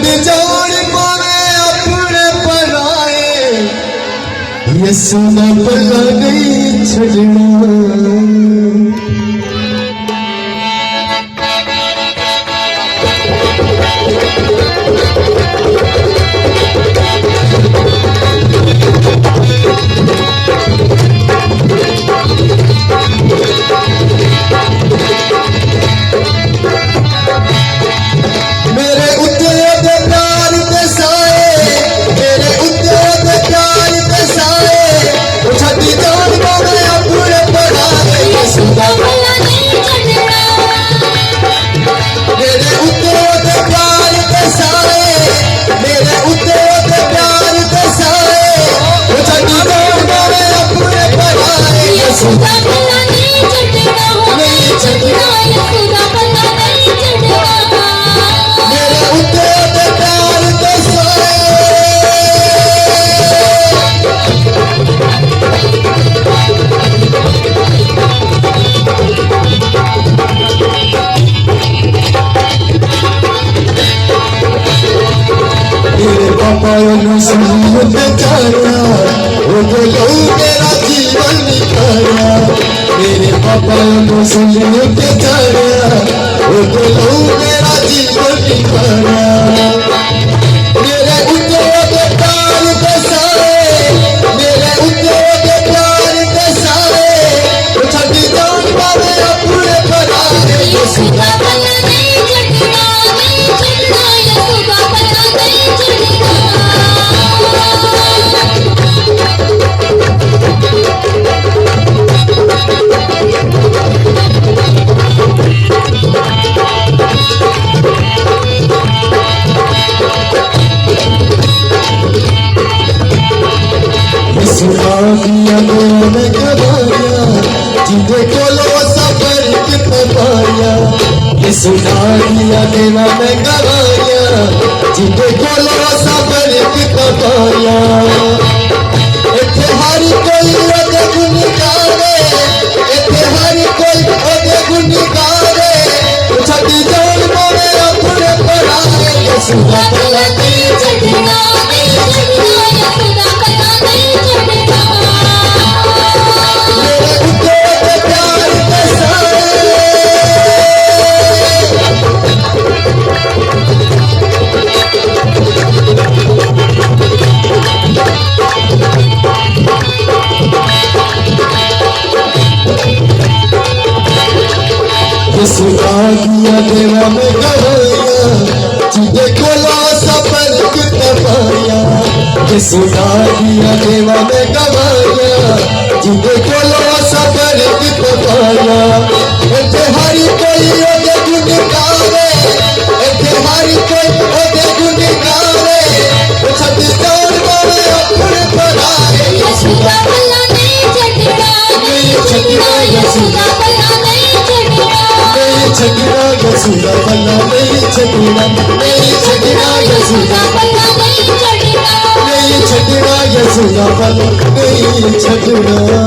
छड़ जान पावे अपने पराए, यसु ना भला नहीं छड़ना। मेरा जीवन निखारा, मेरे पापा को सुन के तारा, वो बोलो मेरा जीवन निखारा। मेरे उद्योग के प्राण बसाए, मेरे उद्योग के प्राण बसाए, वो छठी जान पावे अपने पराए। यीशु का भला नहीं छड़ना, नहीं छड़ना, यीशु का भला नहीं छड़ना। दिया मैंने गवाया, जिंदे कोलो सफर कितना पाया। ये सुना दिया देना मैं गवाया, जिंदे कोलो सफर कितना पाया। इत्थे हर कोई ओदे गुण गावे, इत्थे हर कोई ओदे गुण गावे, छठी जान पावे अपने पराए। ये सुना भला नहीं छड़ना, नहीं छड़ना, ये सुना भला नहीं छड़ना। सुना दिया देवा में गवाया, जिंदे कोला सफर कितना पाया। ये सुना दिया देवा में गवाया, जिंदे कोला सफर कितना पाया। इत्थे हर कोई ओदे गुण गावे, इत्थे हर कोई ओदे गुण गावे, छठी जान पावे अपने पराए। यीशु का भला नहीं छड़ना, नहीं छड़ना, यीशु का भला नहीं छड़ना। छड़ना यीशु का भला नहीं छड़ना, नहीं छड़ना, यीशु का भला नहीं छड़ना, नहीं छड़ना, यीशु का भला नहीं छड़ना।